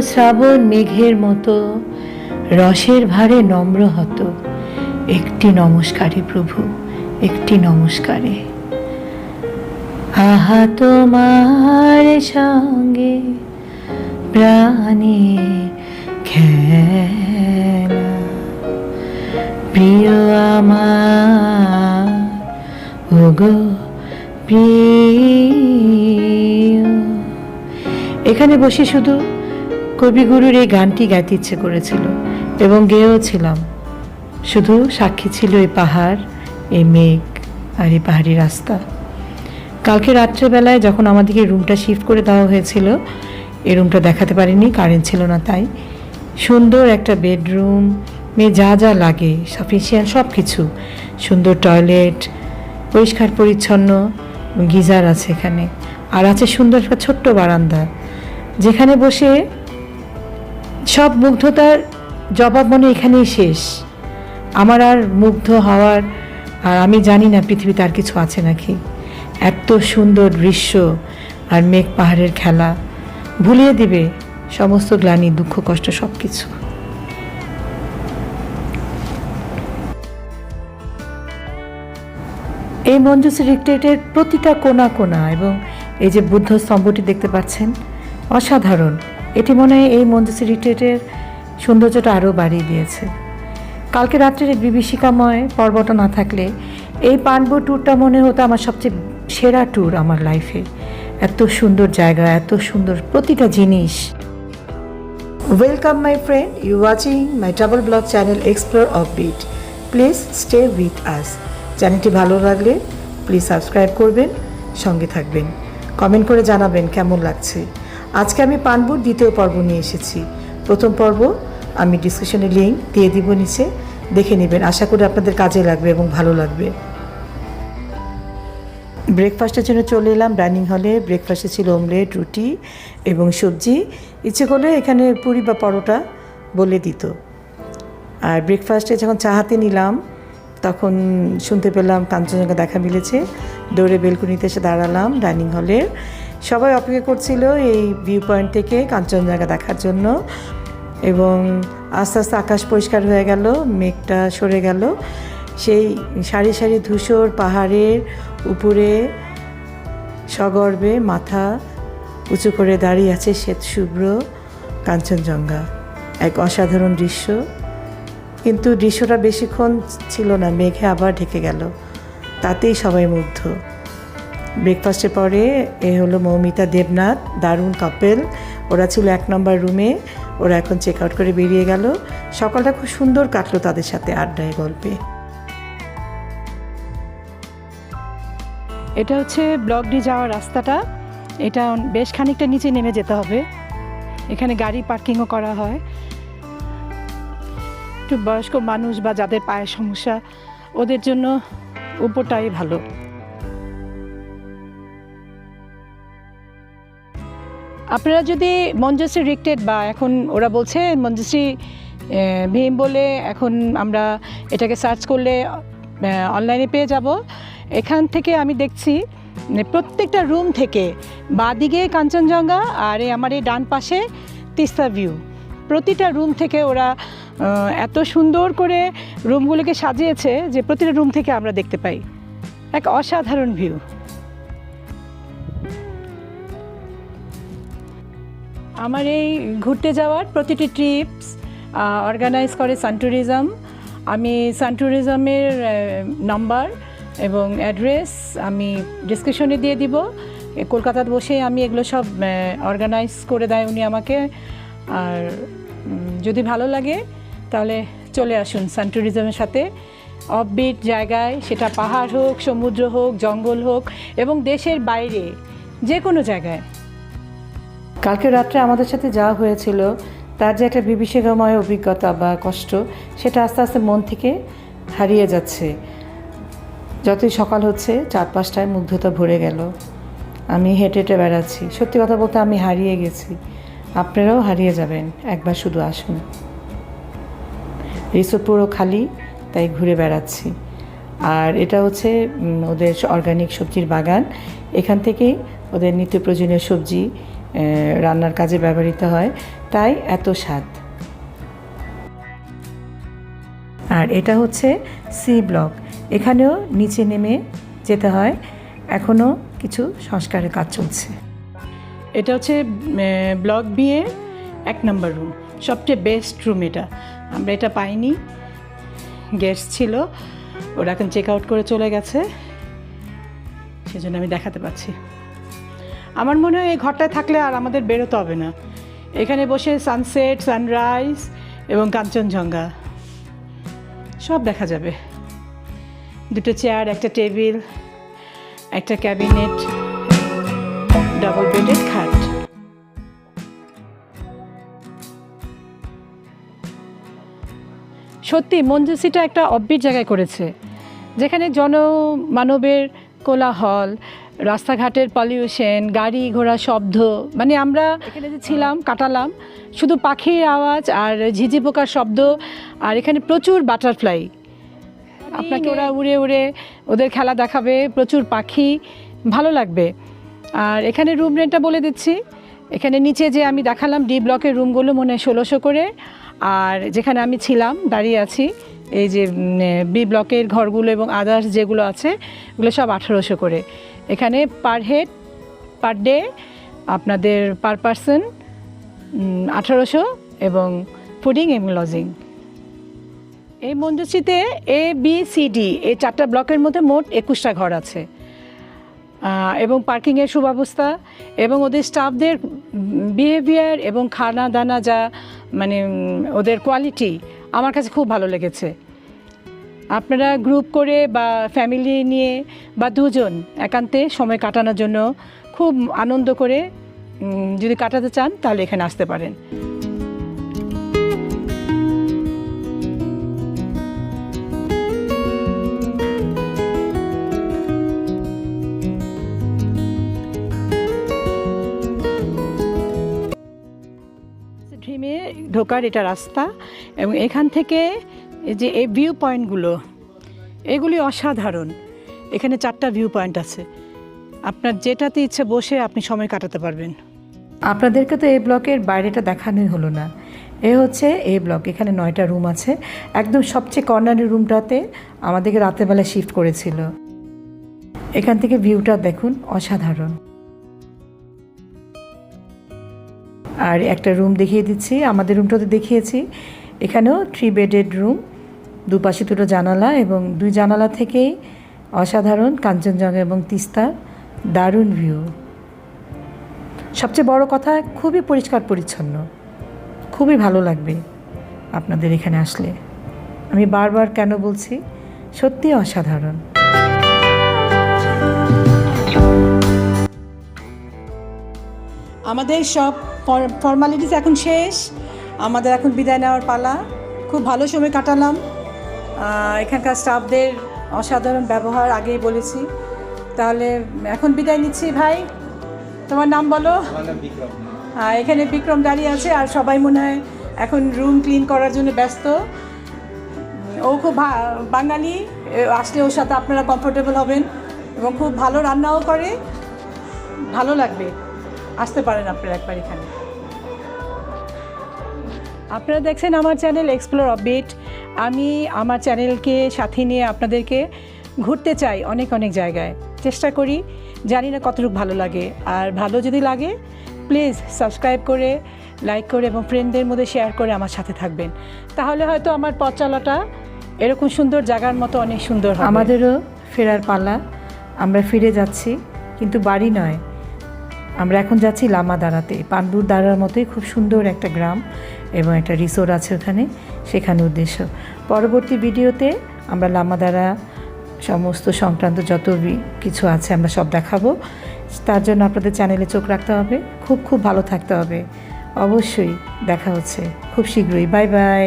শ্রাবণ মেঘের মতো রসের ভারে নম্র হত, একটি নমস্কারে প্রভু, একটি নমস্কারে। আহা তোমার সঙ্গে প্রাণে খেলা, প্রিয় আমার ওগো প্রিয়। এখানে বসে শুধু কবিগুরুর এই গানটি গাইতে ইচ্ছে করেছিল এবং গেয়েও ছিলাম। শুধু সাক্ষী ছিল এই পাহাড়, এই মেঘ আর এই পাহাড়ি রাস্তা। কালকে রাত্রেবেলায় যখন আমাদেরকে রুমটা শিফট করে দেওয়া হয়েছিল, এই রুমটা দেখাতে পারিনি, কারেন্ট ছিল না, তাই সুন্দর একটা বেডরুম, মেয়ে যা যা লাগে সাফিসিয়েন্ট সব কিছু, সুন্দর টয়লেট, পরিষ্কার পরিচ্ছন্ন, গিজার আছে এখানে, আর আছে সুন্দর একটা ছোট্ট বারান্দা যেখানে বসে সব মুগ্ধতার জবাব মনে এখানেই শেষ। আমার আর মুগ্ধ হওয়ার, আর আমি জানি না পৃথিবীতে আর কিছু আছে নাকি। এত সুন্দর দৃশ্য আর মেঘ পাহাড়ের খেলা ভুলিয়ে দিবে সমস্ত গ্লানি, দুঃখ, কষ্ট সব কিছু। এই মঞ্জুশ্রী রিট্রিটের প্রতিটা কোণা কোণা এবং এই যে বুদ্ধ স্তম্ভটি দেখতে পাচ্ছেন, অসাধারণ। এটি মনে হয় এই মঞ্জুশ্রী রিট্রিটের সৌন্দর্যটা আরও বাড়িয়ে দিয়েছে। কালকে রাত্রের এই বিভীষিকাময় পর্বটা না থাকলে এই পানবো ট্যুরটা মনে হতো আমার সবচেয়ে সেরা ট্যুর আমার লাইফে। এত সুন্দর জায়গা, এত সুন্দর প্রতিটা জিনিস। Welcome my friend, you watching my travel blog channel explore offbeat. Please stay with us. চ্যানেলটি ভালো লাগলে প্লিজ সাবস্ক্রাইব করবেন, সঙ্গে থাকবেন, কমেন্ট করে জানাবেন কেমন লাগছে। আজকে আমি পানবুর দ্বিতীয় পর্ব নিয়ে এসেছি। প্রথম পর্ব আমি ডিসক্রিপশনে লিঙ্ক দিয়ে দিব, নিচে দেখে নেবেন। আশা করি আপনাদের কাজে লাগবে এবং ভালো লাগবে। ব্রেকফাস্টের জন্য চলে এলাম ডাইনিং হলে। ব্রেকফাস্টে ছিল অমলেট, রুটি এবং সবজি। ইচ্ছে করলে এখানে পুরি বা পরোটা বলে দিত। আর ব্রেকফাস্টে যখন চা হাতে নিলাম তখন শুনতে পেলাম কাঞ্চনজঙ্ঘা দেখা মিলেছে। দৌড়ে বেলকুনিতে এসে দাঁড়ালাম ডাইনিং হলের। সবাই অপেক্ষা করছিল এই ভিউ পয়েন্ট থেকে কাঞ্চনজঙ্ঘা দেখার জন্য। এবং আস্তে আস্তে আকাশ পরিষ্কার হয়ে গেল, মেঘটা সরে গেল। সেই সারি সারি ধূসর পাহাড়ের উপরে সগর্বে মাথা উঁচু করে দাঁড়িয়ে আছে শ্বেতশুভ্র কাঞ্চনজঙ্ঘা। এক অসাধারণ দৃশ্য। কিন্তু দৃশ্যটা বেশিক্ষণ ছিল না, মেঘে আবার ঢেকে গেল। তাতেই সবাই মুগ্ধ। ব্রেকফাস্টের পরে এ হলো মৌমিতা, দেবনাথ, দারুণ কাপেল। ওরা ছিল 1 নম্বর রুমে, ওরা এখন চেক আউট করে বেরিয়ে গেল। সকালটা খুব সুন্দর কাটলো তাদের সাথে আড্ডায়, গল্পে। এটা হচ্ছে ব্লকডি যাওয়ার রাস্তাটা। এটা বেশ খানিকটা নিচে নেমে যেতে হবে। এখানে গাড়ি পার্কিংও করা হয়। একটু বয়স্ক মানুষ বা যাদের পায়ের সমস্যা ওদের জন্য উপরটাই ভালো। আপনারা যদি মঞ্জুশ্রী রিট্রিট বা এখন ওরা বলছে মঞ্জুশ্রী ভীম বলে, এখন আমরা এটাকে সার্চ করলে অনলাইনে পেয়ে যাব। এখান থেকে আমি দেখছি প্রত্যেকটা রুম থেকে বাঁদিকে কাঞ্চনজঙ্ঘা আর আমার এই ডান পাশে তিস্তা ভিউ। প্রতিটা রুম থেকে ওরা এত সুন্দর করে রুমগুলোকে সাজিয়েছে যে প্রতিটা রুম থেকে আমরা দেখতে পাই। এক অসাধারণ ভিউ। আমার এই ঘুরতে যাওয়ার প্রতিটি ট্রিপস অর্গানাইজ করে সান ট্যুরিজম। আমি সান ট্যুরিজমের নাম্বার এবং অ্যাড্রেস আমি ডিসক্রিপশনে দিয়ে দিব। কলকাতাতে বসে আমি এগুলো সব অর্গানাইজ করে দেয় উনি আমাকে। আর যদি ভালো লাগে তাহলে চলে আসুন সান ট্যুরিজমের সাথে। অফবিট জায়গায়, সেটা পাহাড় হোক, সমুদ্র হোক, জঙ্গল হোক এবং দেশের বাইরে যে কোনো জায়গায়। কালকে রাত্রে আমাদের সাথে যা হয়েছিল তার যে একটা বিভীষিকাময় অভিজ্ঞতা বা কষ্ট, সেটা আস্তে আস্তে মন থেকে হারিয়ে যাচ্ছে। যতই সকাল হচ্ছে চারপাশটায় মুগ্ধতা ভরে গেল। আমি হেঁটে হেঁটে বেড়াচ্ছি। সত্যি কথা বলতে আমি হারিয়ে গেছি। আপনারাও হারিয়ে যাবেন, একবার শুধু আসুন। রিসোর্ট পুরো খালি, তাই ঘুরে বেড়াচ্ছি। আর এটা হচ্ছে ওদের অর্গানিক সবজির বাগান। এখান থেকেই ওদের নিত্য প্রয়োজনীয় সবজি রান্নার কাজে ব্যবহৃত হয়, তাই এত স্বাদ। আর এটা হচ্ছে সি ব্লক, এখানেও নিচে নেমে যেতে হয়, এখনও কিছু সংস্কারের কাজ চলছে। এটা হচ্ছে ব্লক বি এর 1 নম্বর রুম, সবচেয়ে বেস্ট রুম এটা। আমরা এটা পাইনি, গেস্ট ছিল, ওরা এখন চেক আউট করে চলে গেছে, সেজন্য আমি দেখাতে পাচ্ছি। আমার মনে হয় এই ঘরটায় থাকলে আর আমাদের বেরোতে হবে না, এখানে বসে সানসেট, সানরাইজ এবং কাঞ্চনজঙ্ঘা সব দেখা যাবে। 2টো চেয়ার, একটা টেবিল, একটা ক্যাবিনেট, ডাবল বেডেড খাট। সত্যি মঞ্জুসিটা একটা অব্বিট জায়গায় করেছে, যেখানে জনমানবের কোলাহল, রাস্তাঘাটের পলিউশন, গাড়ি ঘোড়া শব্দ, মানে আমরা এখানে যে ছিলাম কাটালাম শুধু পাখির আওয়াজ আর ঝিঝি পোকার শব্দ, আর এখানে প্রচুর বাটারফ্লাই, আপনাকে ওরা উড়ে উড়ে ওদের খেলা দেখাবে, প্রচুর পাখি, ভালো লাগবে। আর এখানে রুম রেন্টটা বলে দিচ্ছি, এখানে নিচে যে আমি দেখালাম ডি ব্লকের রুমগুলো মনে হয় 1600 করে, আর যেখানে আমি ছিলাম দাঁড়িয়ে আছি এই যে বি ব্লকের ঘরগুলো এবং আদার্স যেগুলো আছে ওগুলো সব 1800 করে। এখানে পার হেড পার ডে আপনাদের পার পারসন 1800 এবং ফুডিং এবং লজিং। এই মঞ্জুসিতে এ বি সি ডি এই 4টা ব্লকের মধ্যে মোট 21টা ঘর আছে, এবং পার্কিংয়ের সুব্যবস্থা এবং ওদের স্টাফদের বিহেভিয়ার এবং খানা দানা যা মানে ওদের কোয়ালিটি আমার কাছে খুব ভালো লেগেছে। আপনারা গ্রুপ করে বা ফ্যামিলি নিয়ে বা দুজন একান্তে সময় কাটানোর জন্য খুব আনন্দ করে যদি কাটাতে চান তাহলে এখানে আসতে পারেন। ড্রিমে ঢোকার এটা রাস্তা, এবং এখান থেকে যে এই ভিউ পয়েন্টগুলো এগুলি অসাধারণ। এখানে 4টা ভিউ পয়েন্ট আছে, আপনার যেটাতে ইচ্ছে বসে আপনি সময় কাটাতে পারবেন। আপনাদেরকে তো এই ব্লকের বাইরেটা দেখানোই হলো না। এ হচ্ছে এই ব্লক, এখানে 9টা রুম আছে, একদম সবচেয়ে কর্নারের রুমটাতে আমাদেরকে রাতেরবেলা শিফট করেছিল। এখান থেকে ভিউটা দেখুন, অসাধারণ। আর একটা রুম দেখিয়ে দিচ্ছি, আমাদের রুমটাতে দেখিয়েছি, এখানেও 3 বেডেড রুম, দুপাশে 2টো জানালা, এবং 2 জানালা থেকেই অসাধারণ কাঞ্চনজঙ্ঘা এবং তিস্তার দারুণ ভিউ। সবচেয়ে বড় কথা খুবই পরিষ্কার পরিচ্ছন্ন, খুবই ভালো লাগবে আপনাদের এখানে আসলে। আমি বারবার কেন বলছি, সত্যি অসাধারণ। আমাদের সব ফর্মালিটিস এখন শেষ, আমাদের এখন বিদায় নেওয়ার পালা। খুব ভালো সময় কাটালাম, এখানকার স্টাফদের অসাধারণ ব্যবহার আগেই বলেছি। তাহলে এখন বিদায় নিচ্ছি। ভাই, তোমার নাম বলো। এখানে বিক্রম দাঁড়িয়ে আছে, আর সবাই মনে হয় এখন রুম ক্লিন করার জন্য ব্যস্ত। ও খুব বাঙালি, আসলে ওর সাথে আপনারা কমফোর্টেবল হবেন, এবং খুব ভালো রান্নাও করে, ভালো লাগবে। আসতে পারেন আপনারা একবার এখানে। আপনারা দেখছেন আমার চ্যানেল এক্সপ্লোর অফবিট। আমি আমার চ্যানেলকে সাথে নিয়ে আপনাদেরকে ঘুরতে চাই অনেক অনেক জায়গায়, চেষ্টা করি, জানি না কতটুকু ভালো লাগে। আর ভালো যদি লাগে প্লিজ সাবস্ক্রাইব করে, লাইক করে এবং ফ্রেন্ডদের মধ্যে শেয়ার করে আমার সাথে থাকবেন, তাহলে হয়তো আমার পথ চলাটা এরকম সুন্দর জায়গার মতো অনেক সুন্দর হবে। আমাদেরও ফেরার পালা, আমরা ফিরে যাচ্ছি, কিন্তু বাড়ি নয়, আমরা এখন যাচ্ছি লামাদারাতে। পান্ডুর দাঁড়ার মতোই খুব সুন্দর একটা গ্রাম এবং একটা রিসোর্ট আছে ওখানে, সেখানে উদ্দেশ্য। পরবর্তী ভিডিওতে আমরা লামাদারা সমস্ত সংক্রান্ত যত কিছু আছে আমরা সব দেখাবো। তার জন্য আপনাদের চ্যানেলে চোখ রাখতে হবে, খুব খুব ভালো থাকতে হবে। অবশ্যই দেখা হচ্ছে খুব শীঘ্রই। Bye bye.